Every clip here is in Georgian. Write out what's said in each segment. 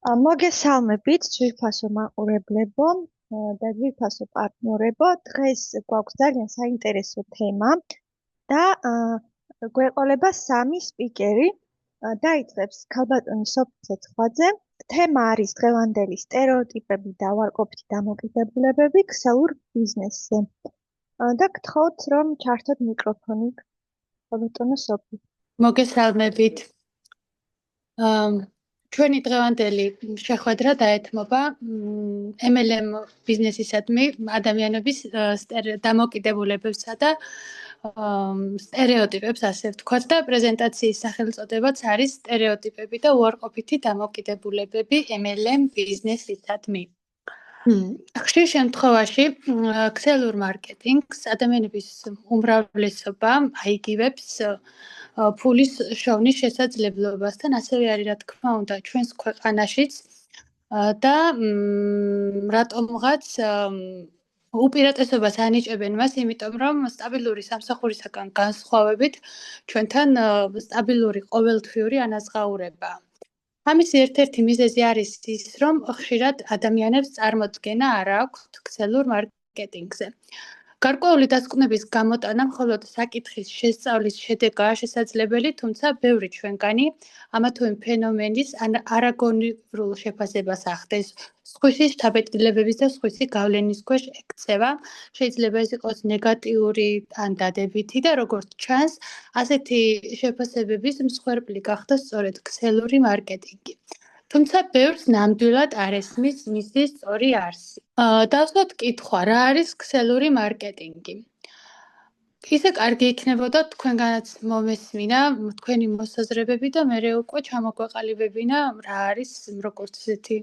მოგესალმებით, ძვირფასო მაყურებლებო და ძვირფასო პარტნიორებო. დღეს გვაქვს ძალიან საინტერესო თემა და გვეყოლება სამი სპიკერი. დაიწყებს ქალბატონი სოფია ცეცხლაძე. თემა არის დღევანდელი სტერეოტიპები და უარყოფითი დამოკიდებულებები ქსელურ ბიზნესზე. და გთხოვთ, რომ ჩართოთ მიკროფონი, ქალბატონო სოფია. მოგესალმებით. ჩვენი დღევანდელი შეხვედრა დაეთმობა MLM ბიზნესისადმი ადამიანების დამოკიდებულებებსა და სტერეოტიპებს, ასე ვთქვათ, და პრეზენტაციის სახელწოდებაც არის სტერეოტიპები და უარყოფითი დამოკიდებულებები MLM ბიზნესისადმი. ხშირ შემთხვევაში ქსელურ მარკეტინგს ადამიანების უმრავლესობა აიგივებს ფულის შოვნის შესაძლებლობასთან, ასევე არის რა თქმა უნდა ჩვენს ქვეყანაშიც და რატომღაც უპირატესობას ანიჭებენ მას, იმიტომ რომ სტაბილური სამსახურისაგან განსხვავებით ჩვენთან სტაბილური ყოველთვიური ანაზღაურებაა. ამის ერთ-ერთი მიზეზი არის ის, რომ ხშირად ადამიანებს წარმოდგენა არ აქვთ ქსელურ მარკეტინგზე. გარკვეული დასკვნების გამოტანა მხოლოდ საკითხის შესწავლის შედეგაა შესაძლებელი, თუმცა ბევრი ჩვენგანი ამა თუ იმ ფენომენის არაგონივრულ შეფასებას ახდენს. სხვისი შთაბეჭდილებების და სხვისი გავლენის ქვეშ ექცევა. შეიძლება ეს იყოს ნეგატიური ან დადებითი და როგორც ჩანს, ასეთი შეფასებების მსხვერპლი გახდა სწორედ ქსელური მარკეტინგი. თუმცა ბევრს ნამდვილად არ ესმის მისი სწორი არსი. დავსვათ კითხვა, რა არის ქსელური მარკეტინგი? ისე კარგი იქნებოდა თქვენგანაც მომესმინა თქვენი მოსაზრებები და მერე უკვე ჩამოგვეყალიბებინა რა არის როგორც ესეთი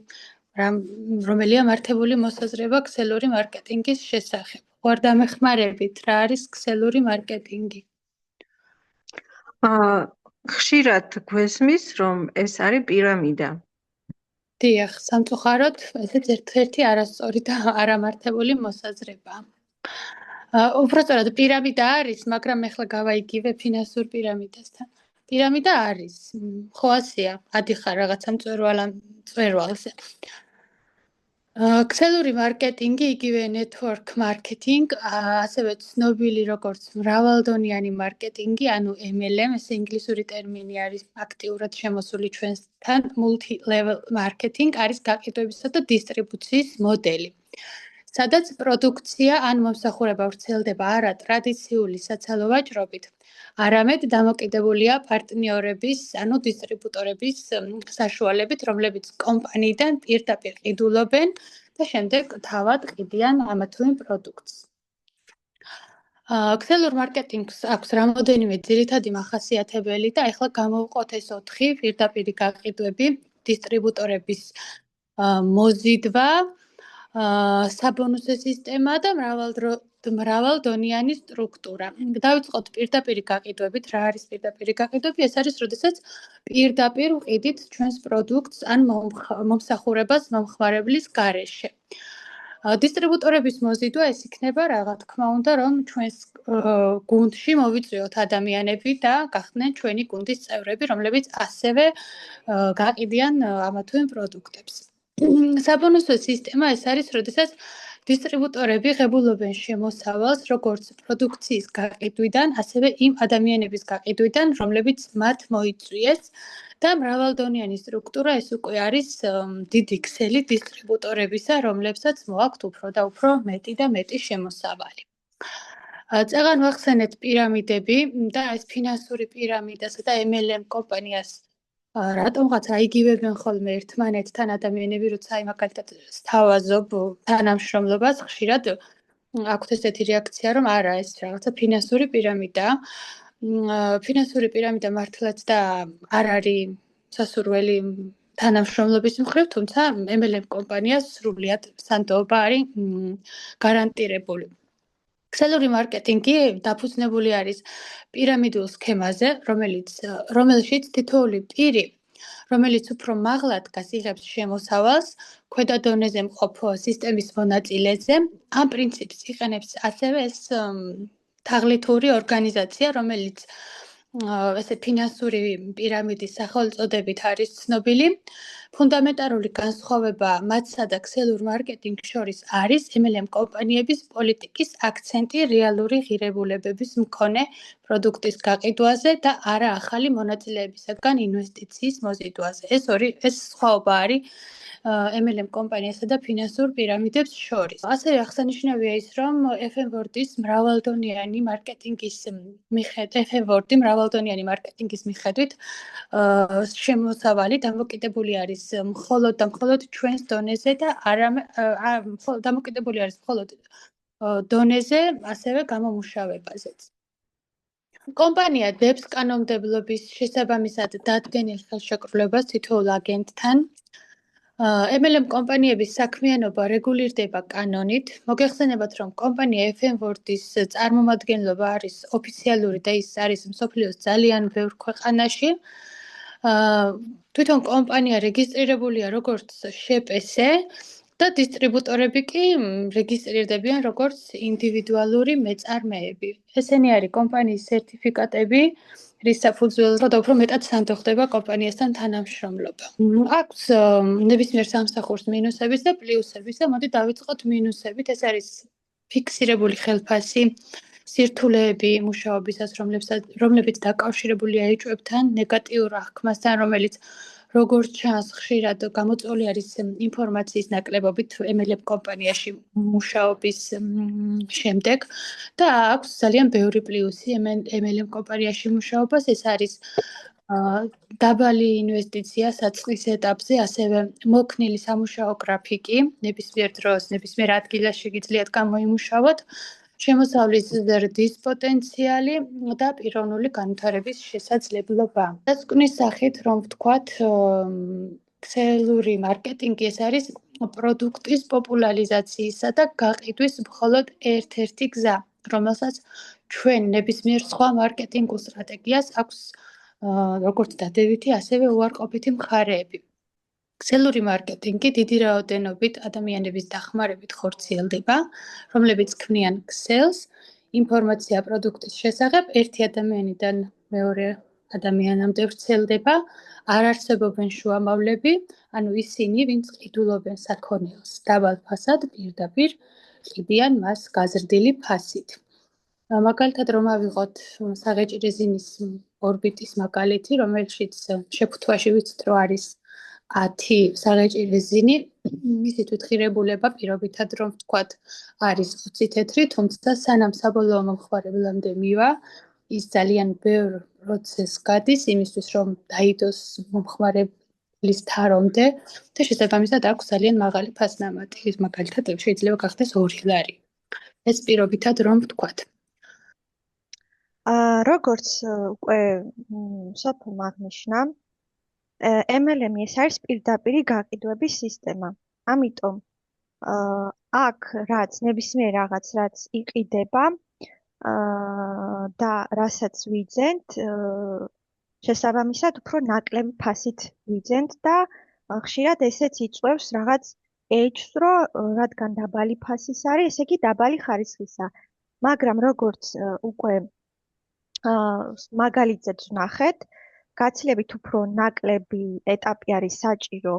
რომელია მართებული მოსაზრება ქსელური მარკეტინგის შესახებ. ვარ დამეხმარებით, რა არის ქსელური მარკეტინგი? ხშირად გვესმის, რომ ეს არის პირამიდა. დიახ, სამწუხაროდ, ესეც ერთ-ერთი არასწორი და არამართებული მოსაზრებაა. უпростоრად პირამიდა არის, მაგრამ ეხლა გავაიგივე ფინანსურ პირამიდასთან. პირამიდა არის, ხო ასეა, ადიხარ რაღაცა მწვერვალზე. ქსელური მარკეტინგი, იგივე network marketing, ასევე ცნობილი როგორც მრავალდონიანი მარკეტინგი, ანუ MLM, ეს ინგლისური ტერმინი არის აქტიურად შემოსული ჩვენთან, multi-level marketing არის გაყიდვებისა და დისტრიბუციის მოდელი. სადაც პროდუქცია ან მომსახურება ვრცელდება არა ტრადიციული საცალო ვაჭრობით, არამედ დამოკიდებულია პარტნიორების, ანუ დისტრიბუტორების საშუალებით, რომლებიც კომპანიიდან პირდაპირ ყიდულობენ და შემდეგ თავად ყიდიან ამა თუ იმ პროდუქტს. ქსელურ მარკეტინგს აქვს რამოდენიმე ძირითადი მახასიათებელი და ახლა გამოვყოთ ეს 4 პირდაპირი გაყიდვები, დისტრიბუტორების მოზიდვა, საბონუსო სისტემა და მრავალდონიანი სტრუქტურა. დავიწყოთ პირდაპირი გაყიდვებით. რა არის პირდაპირი გაყიდვები? ეს არის, როდესაც პირდაპირ ვყიდით ჩვენს პროდუქტს ან მომსახურებას მომხმარებლის გარეშე. დისტრიბუტორების მოზიდვა ეს იქნება რა თქმა უნდა, რომ ჩვენს გუნდში მოვიწვიოთ ადამიანები და გახდნენ ჩვენი გუნდის წევრები, რომლებიც ასევე გაყიდიან ამა თუ იმ პროდუქტებს. საბონუსო სისტემა ეს არის, როდესაც დისტრიბუტორები ღებულობენ შემოსავალს როგორც პროდუქციის გაყიდვიდან, ასევე იმ ადამიანების გაყიდვიდან, რომლებიც მათ მოიწვიეს და მრავალდონიანი სტრუქტურა ეს უკვე არის დიდი ქსელი დისტრიბუტორებისა, რომლებსაც მოაქვთ უფრო და უფრო მეტი და მეტი შემოსავალი. წეგან ვახსენეთ პირამიდები და ეს ფინანსური პირამიდასა და MLM კომპანიას რატომღაც აიგივებენ ხოლმე ერთმანეთთან ადამიანები, როცა აი მაგალითად სთავაზობ თანამშრომლობას, ხშირად აქვთ ესეთი რეაქცია, რომ არა, ეს რაღაცა ფინანსური პირამიდაა. ფინანსური პირამიდა მართლაც და არ არის სასურველი თანამშრომლობის მხრივ, თუმცა MLM კომპანიას სრულიად სანდოობა არის გარანტირებული. ქსელური მარკეტინგი დაფუძნებული არის პირამიდულ სქემაზე, რომელშიც თითოეული პირი, რომელიც უფრო მაღლა დგას, იღებს შემოსავალს ქვედა დონეზე მყოფ სისტემის მონაწილეზე. ამ პრინციპს იყენებს ასევე ეს თაღლითური ორგანიზაცია, რომელიც ესე ფინანსური პირამიდის სახელწოდებით არის ცნობილი. ფუნდამენტალური განსხვავება მათსა და ქსელურ მარკეტინგს შორის არის MLM კომპანიების პოლიტიკის აქცენტი რეალური ღირებულებების მქონე პროდუქტის გაყიდვაზე და არა ახალი მონაწილეებისგან ინვესტიციის მოზიდვაზე. ეს სხვაობა არის MLM კომპანიასა და ფინანსურ პირამიდებს შორის. ასევე აღსანიშნავია ის, რომ FM World-ის მრავალდონიანი მარკეტინგის მიხედვით შემოსავალი დამოკიდებული არის მხოლოდ და მხოლოდ ჩვენს დონეზე და დამოკიდებული არის მხოლოდ დონეზე, ასევე გამომუშავებაზეც. კომპანია დებს კანონმდებლობის შესაბამისად დადგენილ ხელშეკრულებას თითოეულ აგენტთან. MLM კომპანიების საქმიანობა რეგულირდება კანონით. მოგეხსენებათ, რომ კომპანია FM World-ის წარმომადგენლობა არის ოფიციალური და ის არის მსოფლიოს ძალიან ბევრ ქვეყანაში. თვითონ კომპანია რეგისტრირებულია როგორც შეპესე და დისტრიბუტორები კი რეგისტრირდებიან როგორც ინდივიდუალური მეწარმეები. ესენი არის კომპანიის სერტიფიკატები, რის საფუძველზე და უფრო მეტად სანდო ხდება კომპანიასთან თანამშრომლობა. აქვს ნებისმიერ სამსახურს მინუსებიც და პლუსებიც და მოდი დავიწყოთ მინუსებით. ეს არის ფიქსირებული ხელფასი, სირთულეები მუშაობისას, რომლებიც დაკავშირებულია ეჭვებთან, ნეგატიურ აღქმასთან, რომელიც როგორც ჩანს, ხშირად გამოწვეული არის ინფორმაციის ნაკლებობით MLM კომპანიაში მუშაობის შემდეგ და აქვს ძალიან ბევრი პლუსი MLM კომპანიაში მუშაობას. ეს არის დაბალი ინვესტიცია საწყის ეტაპზე, ასევე მოქნილი სამუშაო გრაფიკი, ნებისმიერ დროს, ნებისმიერ ადგილას შეგიძლიათ გამოიმუშავოთ, შემოსავლის ზრდის პოტენციალი და პიროვნული განვითარების შესაძლებლობა. დასკვნის სახით, რომ ვთქვათ, ქსელური მარკეტინგი ეს არის პროდუქტის პოპულარიზაციისა და გაყიდვის მხოლოდ ერთ-ერთი გზა, რომელსაც ჩვენ ნებისმიერ სხვა მარკეტინგულ სტრატეგიას აქვს როგორც დადებითი, ასევე უარყოფითი მხარეები. ქსელური მარკეტინგი დიდი რაოდენობით ადამიანების დახმარებით ხორციელდება, რომლებიც ქმნიან ქსელს, ინფორმაცია პროდუქტის შესახებ ერთი ადამიანიდან მეორე ადამიანამდე ვრცელდება, არ არსებობენ შუამავლები, ანუ ისინი, ვინც ყიდულობენ საქონელს დაბალ ფასად, პირდაპირ ყიდიან მას გაზრდილი ფასით. მაგალითად, რომ ავიღოთ საღეჭი რეზინის ორბიტის მაგალითი, რომელშიც შეფუთვაში ვიცით, რომ არის 10 საღეჭი რეზინი, მისი თვითღირებულება პირობითად რომ ვთქვათ არის 20 თეთრი, თუმცა სანამ საბოლოო მომხმარებლამდე მივა, ის ძალიან ბევრ პროცესს გადის იმისთვის, რომ დაიდოს მომხმარებლის თარომდე და შესაბამისად აქვს ძალიან მაღალი ფასნამატი. ის მაგალითად შეიძლება გახდეს 2 ლარი. ეს პირობითად რომ ვთქვათ. როგორც უკვე სოფომ აღნიშნა, MLM ეს არის პირდაპირი გაყიდვების სისტემა. ამიტომ აქ რაც ნებისმიერ რაღაც რაც იყიდება და რასაც ვიძენთ, შესაბამისად უფრო ნაკლები ფასით ვიძენთ და ხშირად ესეც იწვევს რაღაც ეჭვს, რომ რადგან დაბალი ფასის არის, ესე იგი დაბალი ხარისხისა. მაგრამ როგორც უკვე მაგალითზეც ვნახეთ, გაცილებით უფრო ნაკლები ეტაპი არის საჭირო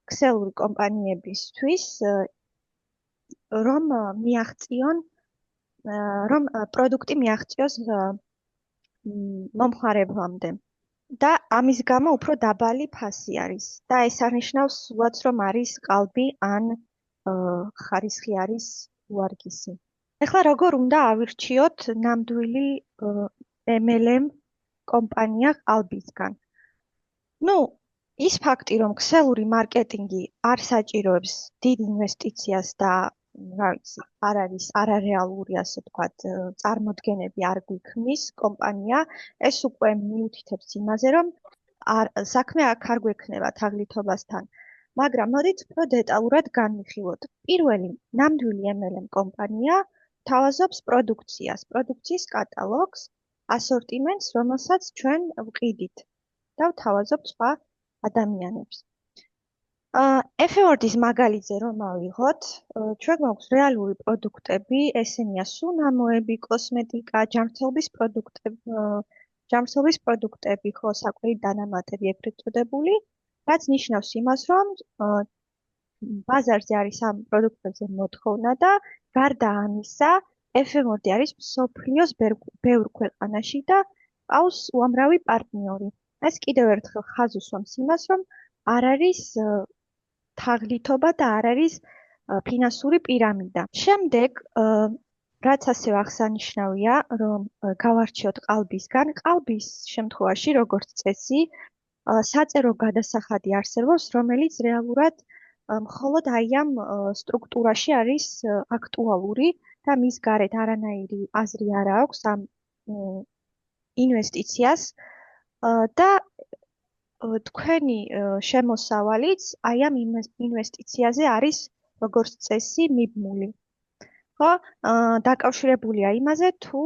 ქსელური კომპანიებისთვის, რომ პროდუქტი მიაღწიოს მომხმარებლამდე. და ამის გამო უფრო დაბალი ფასი არის. და ეს არნიშნავს სულაც, რომ არის ყალბი ან ხარისხი არის უარგისი. ეხლა როგორ უნდა ავირჩიოთ ნამდვილი MLM კომპანია ყალბისგან? ის ფაქტი, რომ ქსელური მარკეტინგი არ საჭიროებს დიდ ინვესტიციას და არ არის არარეალური, ასე ვთქვათ, წარმოდგენები არ გვიქმნის კომპანია, ეს უკვე მიუთითებს იმაზე, რომ საქმე აქ არ გვექნება თაღლითობასთან. მაგრამ მოდით უფრო დეტალურად განვიხილოთ. პირველი, ნამდვილი MLM კომპანია თავაზობს პროდუქციას, პროდუქციის კატალოგს, ასორტიმენტს, რომელსაც ჩვენ ვყიდით და ვთავაზობთ სხვა ადამიანებს. FM World-ის მაგალითზე რომ ავიღოთ, ჩვენ გვაქვს რეალური პროდუქტები, ესენია სუნამოები, კოსმეტიკა, ჯანმრთელობის პროდუქტები, ჯანმრთელობის პროდუქტები, ხო, საკვები დანამატები ეგრეთ წოდებული, რაც ნიშნავს იმას, რომ ბაზარზე არის ამ პროდუქტებზე მოთხოვნა და გარდა ამისა, FM-World არის მსოფლიოს ბევრ ქვეყანაში და ყავს უამრავი პარტნიორი. ეს კიდევ ერთხელ ხაზს უსვამს იმას, რომ არ არის თაღლითობა და არ არის ფინანსური პირამიდა. შემდეგ, რაც ასევე აღსანიშნავია, რომ გავარჩიოთ ყალბისგან, ყალბის შემთხვევაში, როგორც წესი, საწერო გადასახადი არსებობს, რომელიც რეალურად მხოლოდ აი ამ სტრუქტურაში არის აქტუალური და მის გარეთ არანაირი აზრი არ აქვს ამ ინვესტიციას და თქვენი შემოსავალიც აი ამ ინვესტიციაზე არის როგორც წესი მიბმული. ხო, დაკავშირებულია იმაზე, თუ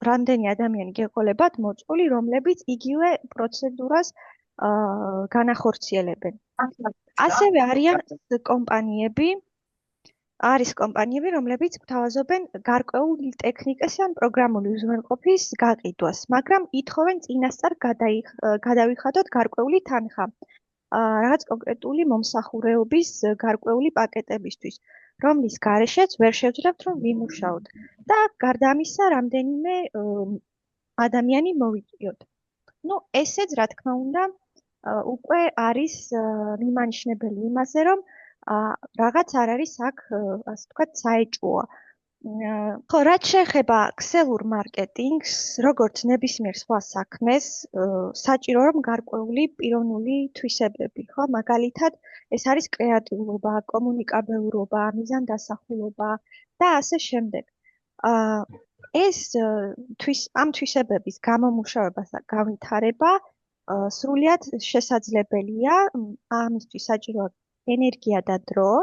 რამდენი ადამიანი გეყოლებათ მოწყვლი, რომლებიც იგივე პროცედურას განახორციელებენ. ასევე არის კომპანიები, რომლებიც გვთავაზობენ გარკვეული ტექნიკის ან პროგრამული უზრუნველყოფის გაყიდვას, მაგრამ ითხოვენ წინასწარ გადავიხადოთ გარკვეული თანხა რაღაც კონკრეტული მომსახურეობის გარკვეული პაკეტებისთვის, რომლის გარეშეც ვერ შევძლებთ, რომ ვიმუშაოთ და გარდა ამისა, რამდენიმე ადამიანი მოვიწვიოთ. ესეც, რა თქმა უნდა, უკვე არის მიმანიშნებელი იმაზე, რომ რაღაც არ არის აქ, ასე ვთქვათ, საეჭვოა. ხო, რაც შეეხება ქსელურ მარკეტინგს, როგორც ნებისმიერ სხვა საქმეს, საჭირო რომ გარკვეული პიროვნული თვისებები, ხო, მაგალითად, ეს არის კრეატიულობა, კომუნიკაბელურობა, მიზანდასახულობა და ასე შემდეგ. ამ თვისებების გამომუშავება და განვითარება სრულიად შესაძლებელია, ამისთვის საჭიროა ენერგია და დრო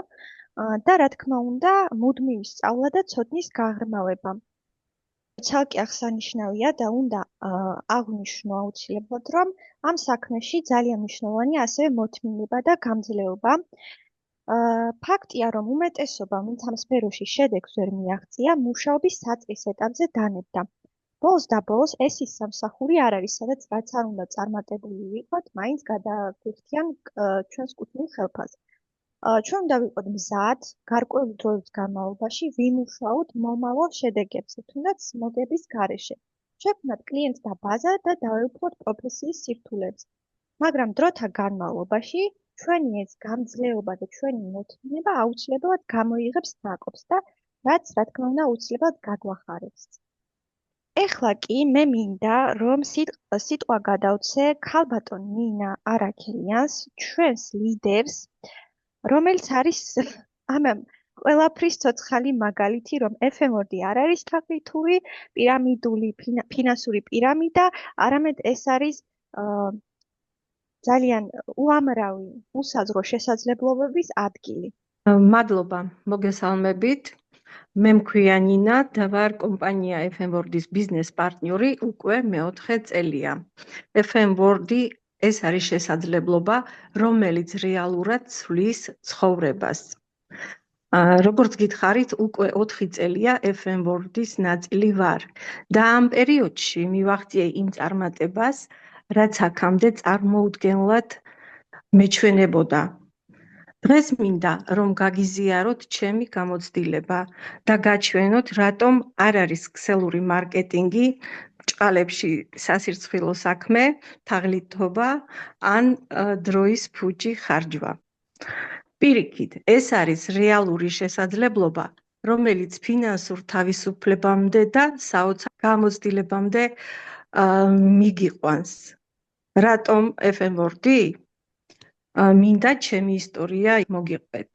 და რა თქმა უნდა, მუდმივი სწავლა და ცოდნის გაღრმავება. ცალკე აღსანიშნავია და უნდა აღვნიშნო აუცილებლად, რომ ამ საქმეში ძალიან მნიშვნელოვანია ასევე მოთმინება და გამძლეობა. ფაქტია, რომ უმეტესობა, ვინც ამ სფეროში შედეგს ვერ მიაღწია, მუშაობის საწყის ეტაპზე დანებდა. ბოლოს და ბოლოს ეს ის სამსახური არ არის, სადაც რაც არ უნდა წარმატებული ვიყოთ, მაინც გადაგვიხდიან ჩვენს კუთვნილ ხელფასზე. ჩვენ უნდა ვიყოთ მზად, გარკვეული დროის განმავლობაში ვიმუშაოთ მომავალ შედეგებზე, თუნდაც მოგების გარეშე. შევქმნათ კლიენტთა ბაზა და დავეუფლოთ პროფესიის სირთულეებს. მაგრამ დროთა განმავლობაში ჩვენი ეს გამძლეობა და ჩვენი მოთმინება აუცილებლად გამოიღებს ნაკობს და რაც, რა თქმა უნდა, აუცილებლად გაგვახარებს. ეხლა კი მე მინდა, რომ სიტყვა გადავცე ქალბატონ ნინა არაქელიანს, ჩვენს ლიდერს, რომელიც არის ამ ყველაფრის ცოცხალი მაგალითი, რომ FM-World არ არის თაღლითური, პირამიდული, ფინანსური პირამიდა, არამედ ეს არის ძალიან უამრავი უსაზღვრო შესაძლებლობების ადგილი. მადლობა, მოგესალმებით. მე მქვია ნინა და ვარ კომპანია FM-World-ის ბიზნეს პარტნიორი უკვე მეოთხე წელია. FM-World ეს არის შესაძლებლობა, რომელიც რეალურად ცვლის ცხოვრებას. როგორც გითხარით, უკვე 4 წელია FM-World-ის ნაწილი ვარ და ამ პერიოდში მივახციე იმ წარმატებას, რაც აქამდე წარმოუდგენლად მეჩვენებოდა. დღეს მინდა, რომ გაგიზიაროთ ჩემი გამოცდილება და გაჩვენოთ, რატომ არ არის ქსელური მარკეტინგი ჭყალებში სასირცხვილო საქმე, თაღლითობა ან დროის ფუჭი ხარჯვა. პირიქით, ეს არის რეალური შესაძლებლობა, რომელიც ფინანსურ თავისუფლებამდე და საოცარ გამოცდილებამდე მიგიყვანს. რატომ FM-World? მინდა ჩემი ისტორია მოგიყვეთ.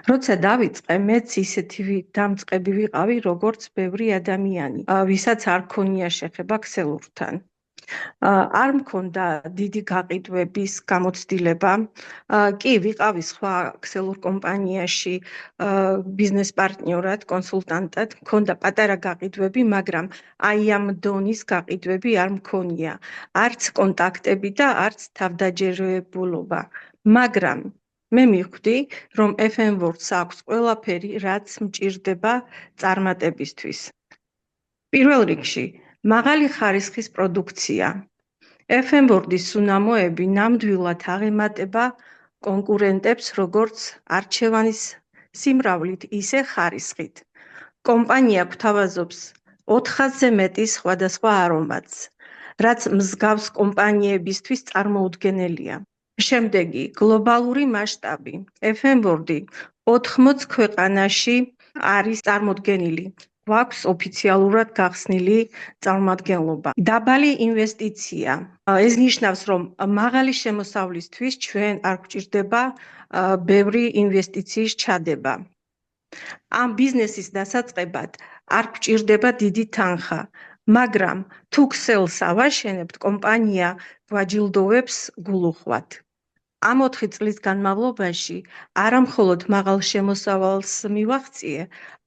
როცა დავიწყე, მეც ისეთი დამწყები ვიყავი, როგორც ბევრი ადამიანი, ვისაც არ ქონია შეხება ქსელურთან. არ მქონდა დიდი გაყიდვების გამოცდილება. კი, ვიყავი სხვა ქსელურ კომპანიაში ბიზნეს პარტნიორად, კონსულტანტად, მქონდა პატარა გაყიდვები, მაგრამ აი ამ დონის გაყიდვები არ მქონია. არც კონტაქტები და არც თავდაჯერებულობა. მაგრამ მე მივხვდი, რომ FM-World-ს აქვს ყველაფერი, რაც მჭირდება წარმატებისთვის. პირველ რიგში, მაღალი ხარისხის პროდუქცია. FM Board-ის სუნამოები ნამდვილად აღემატება კონკურენტებს როგორც არჩევანის სიმრავლით, ისე ხარისხით. კომპანია გვთავაზობს 400-ზე მეტი სხვადასხვა არომატს, რაც მსგავს კომპანიებისთვის წარმოუდგენელია. შემდეგი, გლობალური მასშტაბი. FM Board-ი 80 ქვეყანაში არის წარმოდგენილი. გვაქვს ოფიციალურად გახსნილი წარმომადგენლობა. დაბალი ინვესტიცია. ეს ნიშნავს, რომ მაღალი შემოსავლისთვის ჩვენ არ გვჭირდება ბევრი ინვესტიციის ჩადება. ამ ბიზნესის დასაწყებად არ გვჭირდება დიდი თანხა, მაგრამ თუ ქსელს ავაშენებთ, კომპანია გვაჯილდოვებს გულუხვად. ამ 4 წლის განმავლობაში არა მხოლოდ მაღალ შემოსავალს მივაღწიე,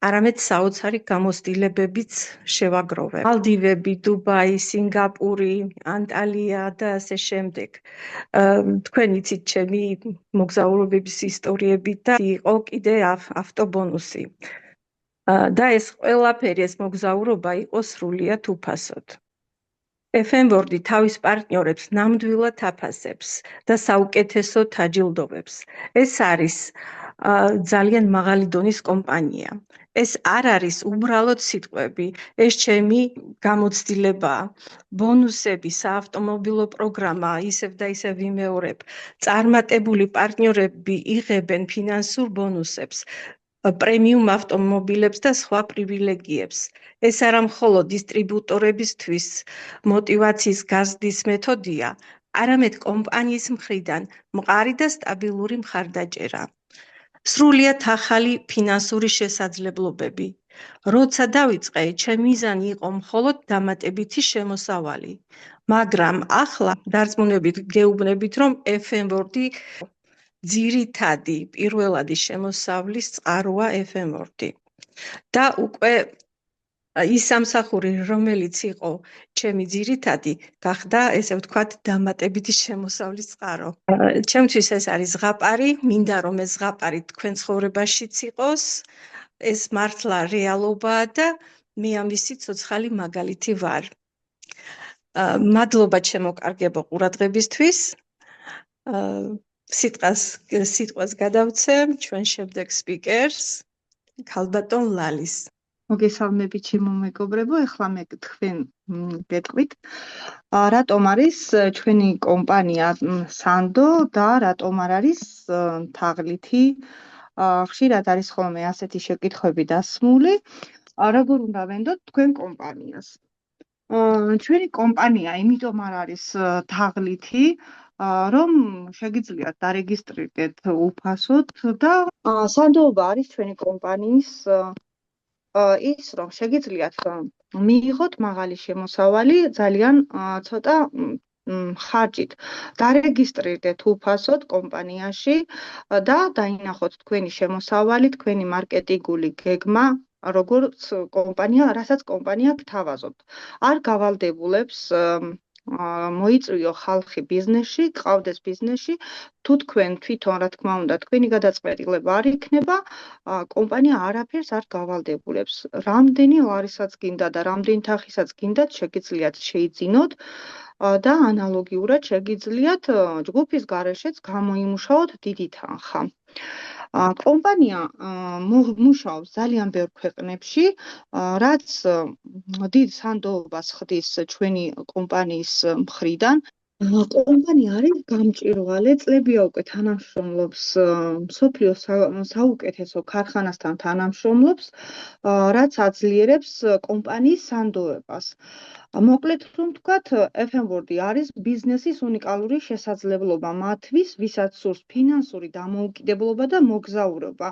არამედ საოცარი გამოცდილებებიც შევაგროვე. მალდივები, დუბაი, სინგაპური, ანტალია და ასე შემდეგ. თქვენ იცით ჩემი მოგზაურობების ისტორიები და იყო კიდე ავტობონუსი. და ეს ყველაფერი, ეს მოგზაურობა იყო სრულიად უფასოდ. FM Board-ი თავის პარტნიორებს ნამდვილად აფასებს და საუკეთესოდ აჯილდოვებს. ეს არის ძალიან მაღალი დონის კომპანია. ეს არ არის უბრალოდ სიტყვები, ეს ჩემი გამოცდილებაა. ბონუსები, საავტომობილო პროგრამა, ისევ და ისევ ვიმეორებ. წარმატებული პარტნიორები იღებენ ფინანსურ ბონუსებს, პრემიუმ ავტომობილებს და სხვა პრივილეგიებს. ეს არა მხოლოდ დისტრიბუტორებისთვის მოტივაციის გაზრდის მეთოდია, არამედ კომპანიის მხრიდან მყარი და სტაბილური მხარდაჭერა. სრულიად ახალი ფინანსური შესაძლებლობები. როცა დავიწყე, ჩემი მიზანი იყო მხოლოდ დამატებითი შემოსავალი, მაგრამ ახლა დარწმუნებით გეუბნებით, რომ FM Board-ი ძირითადი პირველადი შემოსავლის წყაროა FM Board-ი. და უკვე ის სამსახური, რომელიც იყო ჩემი ძირითადი, გახდა, ესე ვთქვათ, დამატებითი შემოსავლის წყარო. ჩემთვის ეს არის ზღაპარი, მინდა რომ ეს ზღაპარი თქვენ ცხოვრებაშიც იყოს, ეს მართლა რეალობაა და მე ამისი ცოცხალი მაგალითი ვარ. მადლობა ჩემო კარგებო ყურადღებისთვის. სიტყვას გადავცემ ჩვენ შემდეგ სპიკერს, ქალბატონ ლალის. მოგესალმებით ჩემო მეგობრებო, ეხლა მე თქვენ გეტყვით, რატომ არის ჩვენი კომპანია სანდო და რატომ არ არის თაღლითი. ხშირად არის ხოლმე ასეთი შეკითხვები დასმული, როგორ უნდა ვენდოთ თქვენ კომპანიას. ჩვენი კომპანია იმიტომ არ არის თაღლითი, რომ შეგიძლიათ დარეგისტრირდეთ უფასოდ და სანდოობა არის ჩვენი კომპანიის ის, რომ შეგიძლიათ მიიღოთ მაღალი შემოსავალი ძალიან ცოტა ხარჯით. დარეგისტრირდეთ უფასოდ კომპანიაში და დაინახოთ თქვენი შემოსავალი, თქვენი მარკეტინგული გეგმა, როგორც კომპანია, რასაც კომპანია გთავაზობთ. არ გავალდებულებს მოიწვიო ხალხი ბიზნესში, ყავდეს ბიზნესში, თუ თქვენ თვითონ, რა თქმა უნდა, თქვენი გადაწყვეტილება არ იქნება, კომპანია არაფერს არ გავალდებულებს. რამდენი ლარისაც გინდა და რამდენი თანხისაც გინდათ, შეგიძლიათ შეიძინოთ და ანალოგიურად შეგიძლიათ ჯგუფის გარეშეც გამოიმუშაოთ დიდი თანხა. კომპანია მუშაობს ძალიან ბევრ ქვეყნებში, რაც დიდ სანდოობას ხდის ჩვენი კომპანიის მხრიდან. კომპანია არის გამჭვირვალე, წლებია უკვე თანამშრომლობს მსოფლიოს საუკეთესო ქარხანასთან თანამშრომლობს, რაც აძლიერებს კომპანიის სანდოებას. მოკლედ რომ ვთქვათ, FM Board-ი არის ბიზნესის უნიკალური შესაძლებლობა მათთვის, ვისაც სურს ფინანსური დამოუკიდებლობა და მოგზაურობა,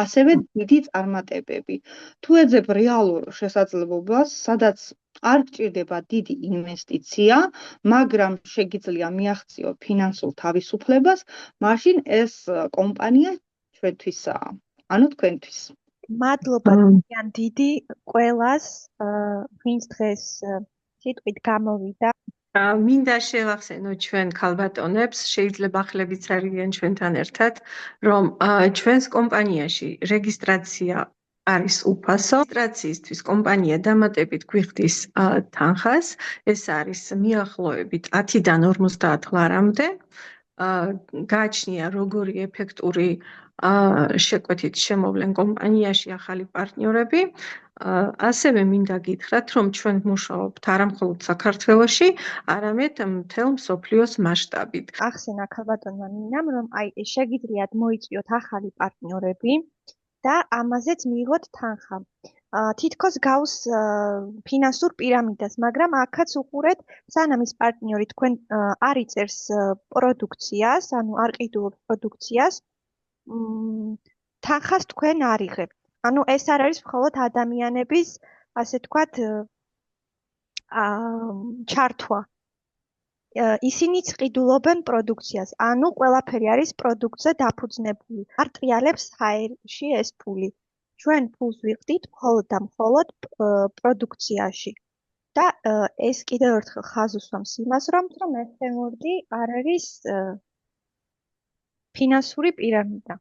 ასევე დიდი წარმატებები. თუ ეძებ რეალურ შესაძლებლობას, სადაც არ გჭირდება დიდი ინვესტიცია, მაგრამ შეგიძლია მიაღწიო ფინანსურ თავისუფლებას, მაშინ ეს კომპანია ჩვენთვისაა, ანუ თქვენთვის. მადლობა ძალიან დიდი ყველას, ვინც დღეს სიტყვით გამოვიდა. მინდა შევახსენო ჩვენ ქალბატონებს, შეიძლება ახლებიც არიან ჩვენთან ერთად, რომ ჩვენს კომპანიაში რეგისტრაცია არის უფასო. რეგისტრაციისთვის კომპანია დამატებით გვიხდის თანხას. ეს არის მიახლოებით 10-დან 50 ლარამდე. გააჩნია როგორი ეფექტური შეკვეთით შემოვლენ კომპანიაში ახალი პარტნიორები. ასევე მინდა გითხრათ, რომ ჩვენ ვმუშაობთ არა მხოლოდ საქართველოში, არამედ მთელ მსოფლიოს მასშტაბით. ახსენა ქალბატონმა ნინამ, რომ შეგიძლიათ მოიწვიოთ ახალი პარტნიორები და ამაზეც მიიღოთ თანხა. თითქოს გავს ფინანსურ პირამიდას, მაგრამ აქაც უყურეთ, სანამ ის პარტნიორი თქვენ არ იწერს პროდუქციას, ანუ არ ყიდულობს პროდუქციას, თანხას თქვენ არ იღებთ. ანუ ეს არ არის მხოლოდ ადამიანების, ასე თქვათ, ჩართვა. ისინიც ყიდულობენ პროდუქციას, ანუ ყველაფერი არის პროდუქტზე დაფუძნებული. არ ტრიალებს ჰაერში ეს ფული. ჩვენ ფულს ვიყდით მხოლოდ და მხოლოდ პროდუქციაში. და ეს კიდევ ერთხელ ხაზს უსვამს იმას, რომ ეს თემურდი არ არის ფინანსური პირამიდა.